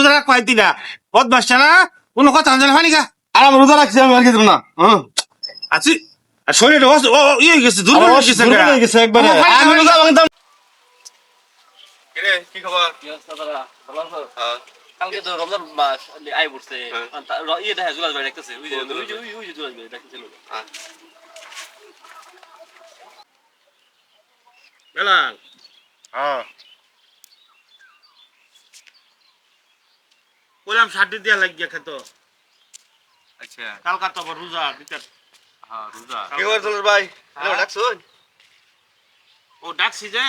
রোজা রাখ পাইতি না বদমাসটা না কোনো কথা জানা হয়নি কা আর আমি রোজা রাখছি আমি আর খেতাম না আছি আর শরীরে ইয়ে হয়ে গেছে দুর্বল হয়ে গেছে দুর্বল হয়ে গেছে একবারে আমি রোজা ভাঙতাম কিরে কি খবর কি অবস্থা দাদা? ভালো আছো? হ্যাঁ কালকে তো রমজান মাস আই পড়ছে। হ্যাঁ। ইয়ে দেখা জুলাস ভাই দেখতেছে। ওই যে কোন জুলাস ওই যে জুলাস ভাই দেখতেছিল। হ্যাঁ বেলাল হ্যাঁ বললাম সাড়ে দিয়া লাগিয়া খেত আচ্ছা কালকা তো আবার রোজা দিতে হ্যাঁ রোজা। কি খবর চলর ভাই হ্যালো হ্যাঁ। ডাকছুন ও ডাকছি যে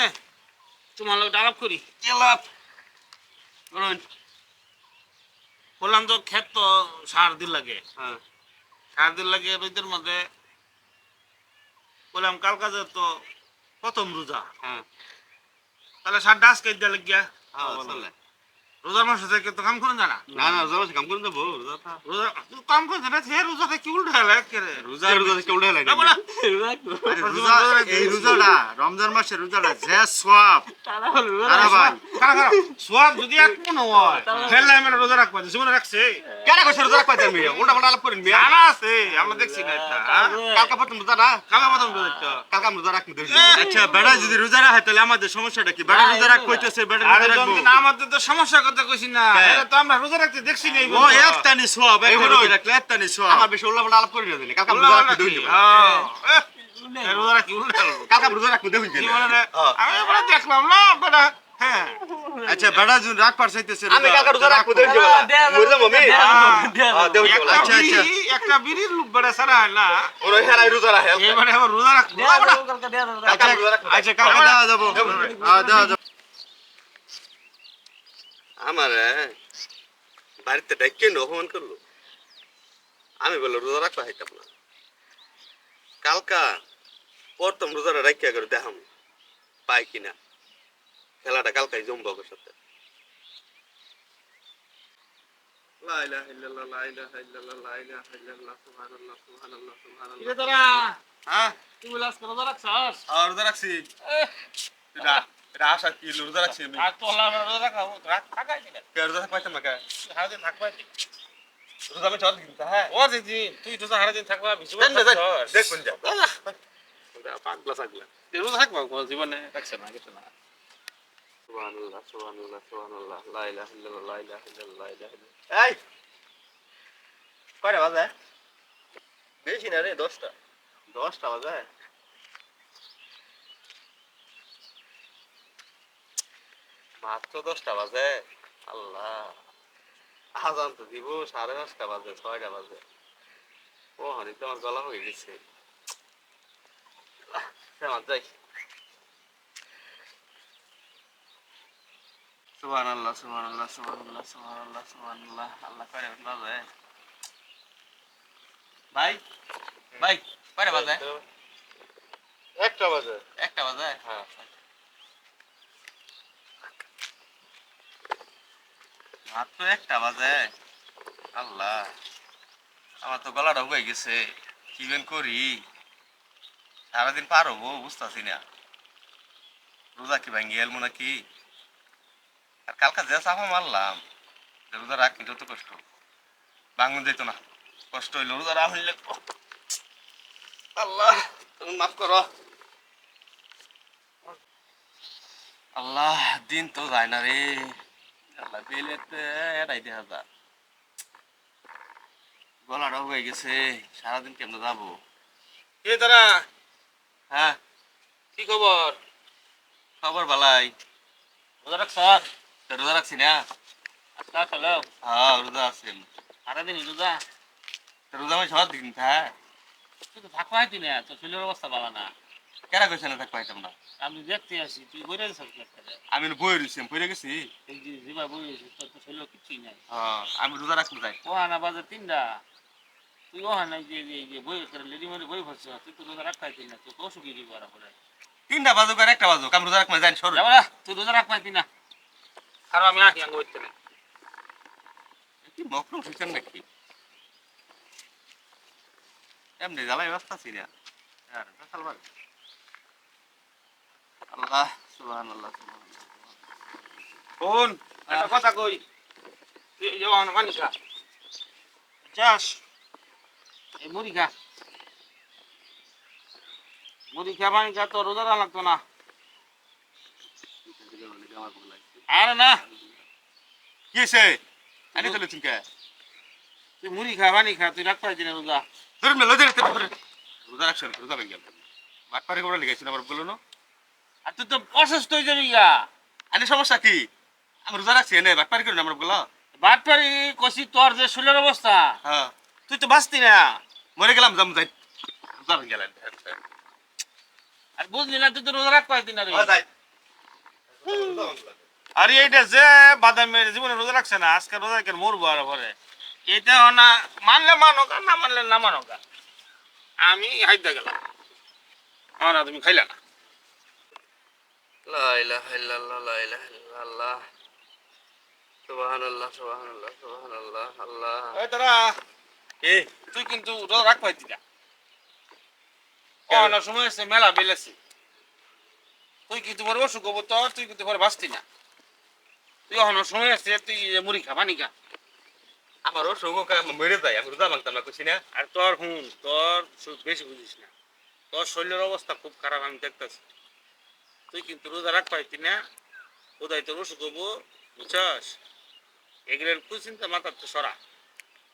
তোমার লোক ডালাপ করি কেলাপ বলুন বললাম তো ক্ষেত তো সার দিন লাগে হ্যাঁ সার দিন লাগে রোদের মধ্যে বললাম কালকা যে তো প্রথম রোজা হ্যাঁ তাহলে সার ডাস কে দিয়া লাগিয়া হ্যাঁ চলে রোজার মাসে থেকে তো কাম করে জানা না না রোজা মাসে কাম করুন যাবো রোজা থা রোজা তুই কাম করে জানা সে রোজাতে কি উল্টা লাগে রে রোজা রোজা থেকে উল্টে লাগে না বলা এই রোজাটা রমজান মাসের রোজাটা যে সোয়াব তারা হলো আরে ভাই কারা কারা সোয়াব যদি এক মনে হয় ফেললে আমি রোজা রাখবো জীবনে রাখছে কেডা কইছ রোজা রাখবা তুমি উল্টা পাল্টা আলাপ করেন মিয়া জানা আছে আমরা দেখছি না এটা কালকা প্রথম রোজা না কালা প্রথম রোজা কালকা আমি রোজা রাখবো দেখি আচ্ছা বেড়া যদি রোজা রাখে তাহলে আমাদের সমস্যাটা কি বেড়া রোজা রাখ কইতেছে বেড়া আরে রোজা রাখবো যখন আমাদের তো সমস্যার কথা কইছি না এটা তো আমরা রোজা রাখতে দেখছি না এই ও একটানি সোয়াব একটা রোজা রাখলে একটানি সোয়াব আমার বেশি উল্টা পাল্টা আলাপ করি না জানি কালকা আমি রোজা রাখবো দেখি রোজা রাখি উল্টা কালকা আমি রোজা রাখবো দেখি আমি এবারে দেখলাম না বেটা হ্যাঁ আচ্ছা বেড়া যদি রাখ পার চাইতেছে আমি কালকা রোজা রাখবো দেখি বুঝলাম আমি দেও আচ্ছা, আচ্ছা। একটা বিড়ির লোক বেটা সারা হয় না ওরে হেরাই রোজা রাখে এবারে আবার রোজা রাখবো কালকে দেয়া দাও। কালকা আমি রোজা রাখবো আচ্ছা কালকে দেওয়া যাবো দেওয়া যাবো আমার বাড়িতে ডাইকে অপমান করলো আমি বললো রোজা রাখবা হাইতাম না কালকা প্রথম রোজাটা রাখিয়া করে দেখাম পাই কিনা খেলাটা কালকাই জমবো ওর সাথে লা ইলাহা ইল্লাল্লাহ লা ইলাহা ইল্লাল্লাহ লা ইলাহা ইল্লাল্লাহ সুবহানাল্লাহ সুবহানাল্লাহ সুবহানাল্লাহ তোরা হ্যাঁ তুই বলে আজকে রোজা রাখছস আর রোজা রাখছি এটা এটা আশা কি রোজা রাখছি আমি আর তো আল্লাহ রোজা রাখাবো থাকাই দিলে কে রোজা পাইতাম না কে সারাদিন থাকবাই রোজা আমি চল কিন্তু হ্যাঁ ও দিদি তুই তো সারাদিন থাকবা দেন না, দেন। দেখ কোন যা পাগলা পাগলা রোজা থাকবা জীবনে রাখছে না কিছু না সুবহানাল্লাহ সুবহানাল্লাহ সুবহানাল্লাহ লা ইলাহা ইল্লাল্লাহ লা ইলাহা ইল্লাল্লাহ লা ইলাহা ইল্লাল্লাহ এই কয়টা বাজে বেশি না রে 10টা 10টা বাজে মাত্র 10টা বাজে আল্লাহ আজান তো দিব 5:30টা বাজে 6টা বাজে ও হানি তো আমার গলা হয়ে গেছে কেমন যাই সুবহানাল্লাহ সুবহানাল্লাহ সুবহানাল্লাহ সুবহানাল্লাহ সুবহানাল্লাহ আল্লাহ করে বাজে। ভাই ভাই কয়টা বাজে? একটা বাজে একটা বাজে। হ্যাঁ মাত্র একটা বাজে। আল্লাহ আমার তো গলাটা হয়ে গেছে, কি বেন করি সারাদিন পার হবো বুঝতেছি না। রোজা কি ভাঙ্গি এলমো নাকি? আর কালকা যে চাপা মারলাম রোজা রাখি যত কষ্ট ভাঙন যেত না, কষ্ট হইলো রোজা রাখ হইলে। আল্লাহ তুমি মাফ করো আল্লাহ দিন তো যায় না রে। আল্লাহ পেলে এটাই দেখা যা, গলাটা হয়ে গেছে, সারাদিন কেমনে যাবো? এ তারা হ্যাঁ কি খবর খবর বালাই। রোজা রাখছস তো রোজা রাখছি না? আজকে চলো হ্যাঁ রোজা আছেন। সারাদিন রোজা তো রোজা আমি সব দিন হ্যাঁ। তুই তো থাকবাই তুই না তোর শরীরের অবস্থা ভালো না কেরা কইছে না থাক পাইতাম না? আমি দেখতে আসি তুই বইরে গেছিস আমি বই রয়েছি, আমি পড়ে গেছি। এই যে যেবার বই গেছিস তোর তো শরীরে কিছুই নাই হ্যাঁ আমি রোজা রাখতে যাই। ওহানা বাজে 3টা তুই ওহানা যে বই করে লেডি মানে বই ভরছ তুই তো রোজা রাখবাই তুই না তুই তো অসুখী দিব আর পরে 3টা বাজুক আর 1টা বাজুক আমি রোজা রাখতে যাই সর। যাবা তুই রোজা রাখবাই তুই না আর আমি আহি আঙ্গ হইতে না কি মকরু হইছেন নাকি? এমনি জ্বালাই বাস্তাছি না। আর সালমান আল্লাহ সুবহানাল্লাহ সুবহানাল্লাহ। ফোন একটা কথা কই যাও না পানি খা যাস এই মুড়ি খা মুড়ি খা পানি খা তো রোজা লাগতো না আরে না কি হয়েছে আনি তো লুচিন কে তুই মুড়ি খা পানি খা তুই রাখতে পারছি না রোজা ধরুন না লজে রাখতে পারে রোজা রাখছেন রোজা ভেঙে গেল বাট পারে করে লিখেছেন আবার বললো না আর তুই তো অসুস্থ হয়ে যাবি গা আনি সমস্যা কি আমি রোজা রাখছি এনে বাট পারে করে আমার বললো বাটপারি কষি তোর যে শুলের অবস্থা হ্যাঁ তুই তো বাঁচতি না মরে গেলাম যাম যাই রোজা ভেঙে গেলেন আর বুঝলি না তুই তো রোজা রাখ পাইতি না রে যাই আরে এইটা যে বাদামের জীবনে রোজা রাখছে না আজকে রোজা কেন মরবো আর পরে এটা না মানলে মানো গা না মানলে না মানো গা আমি হাইতে গেলাম আমার না তুমি খাইলা না লা ইলাহা ইল্লাল্লাহ লা ইলাহা ইল্লাল্লাহ সুবহানাল্লাহ সুবহানাল্লাহ সুবহানাল্লাহ আল্লাহ এই তোরা এ তুই কিন্তু রোজা রাখ পাইতি না না সময় আছে মেলা বেলেছে তুই কিন্তু পরে অসুখ হবো তোর তুই কিন্তু পরে বাঁচতি না তুই অনেক সময় আছে তুই মুড়ি খা পানি খা আমারও সৌগ মরে যায় আমি রোজা ভাঙতাম না কুছি না আর তোর তোর বেশি বুঝিস না তোর শরীরের অবস্থা খুব খারাপ আমি দেখতেছি তুই কিন্তু রোজা রাখ পাইতি না ওদাই তোর অসুখ হবো বুঝছস এগুলোর কুচিন্তা মাথার তো সরা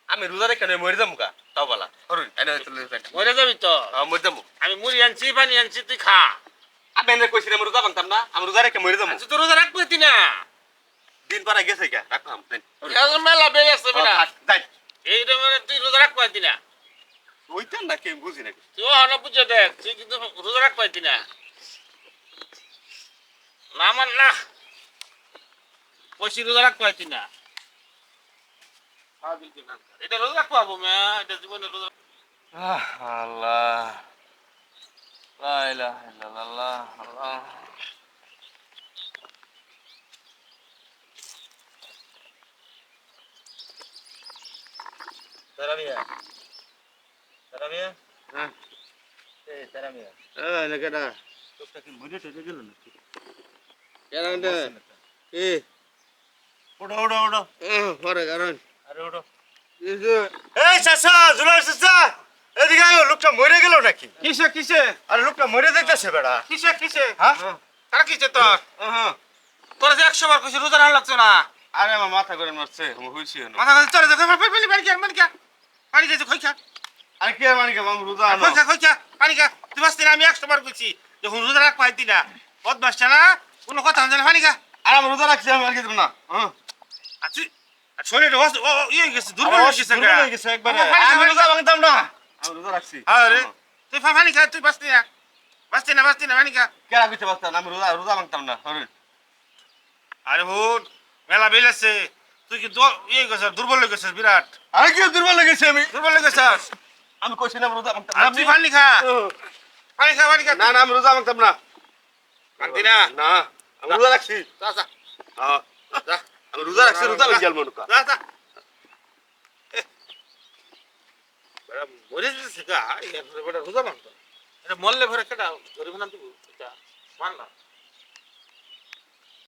আমি রোজা রেখে মরে যাবো গা তাও বলা করুন এনে চলে যাই মরে যাবি তো মরে যাবো আমি মুড়ি আনছি পানি আনছি তুই খা আমি এনে কইছি আমি রোজা ভাঙতাম না আমি রোজা রেখে মরে যাবো তুই তো রোজা রাখ পাইতি না দিন পারা গেছে গা রাখলাম মেলা বেড়ে আসছে বেড়া যাই এই মানে তুই রোজা রাখ পাইতি না ওইটার না কে বুঝি না তুই হন বুঝে দেখ তুই কিন্তু রোজা রাখ পাইতি না না মান না পয়সি রোজা রাখ পাইতি না এটা রোজা রাখ পাবো মা এটা জীবনে রোজা আল্লাহ লা ইলাহা ইল্লাল্লাহ আল্লাহ তারাবিয়া তারাবিয়া হ্যাঁ এই তারাবিয়া না কেডা তোটা কি মরে টরে গেল না কেডা এটা এ ওড়ো ওড়ো ওড়ো পরে কারণ আরে ওড়ো এই চাচা জুলাই চাচা এদিকে আয় লোকটা মরে গেল নাকি কিসে কিসে আরে লোকটা মরে যাইতাছে বেড়া কিসে কিসে হ্যাঁ কারা কিসে তোর হ্যাঁ তোর যে 100 বার কইছি রোজা রাখ লাগছে না আরে আমার মাথা করে মারছে আমি হইছি না মাথা কাছে চলে যা পানি খা পানি খেয়েছে খই খা আরে কি মানে কি আমি রোজা আনো খই খা পানি খা তুই বাঁচতি না আমি 100 বার কইছি যখন রোজা রাখ পাইতি না পথ বাসছে না কোনো কথা হচ্ছে না পানি খা আর আমি রোজা রাখছি আমি আর কি দেব না হ্যাঁ আর তুই আর শরীরে ও ইয়ে গেছে দুর্বল হয়ে গেছে দুর্বল হয়ে গেছে একবারে পানি খা, আমি পানি রোজা খা। ভাঙতাম না আমি রোজা রাখছি আরে তুই পানি খা তুই বাঁচতি না পানি খা কেরা কইতে পারতাম আমি রোজা ভাঙতাম না হরুন আরে হুন মেলা বেলেছে তুই কি ইয়ে গেছিস দুর্বল হয়ে গেছিস বিরাট আরে কি দুর্বল হয়ে গেছে আমি দুর্বল হয়ে গেছিস আমি কইছি না রোজা ভাঙতাম আর তুই পানি খা পানি খা না না আমি রোজা ভাঙতাম না মানতি না না আমি রোজা রাখছি যা যা হ্যাঁ যা আমি রোজা রাখছি রোজা ভেঙে গেল মনুকা যা যা বড় মরে যেতে গা এটা বড় রোজা মানতো এটা মরলে ভরে কেটা গরিব না তুই এটা মান না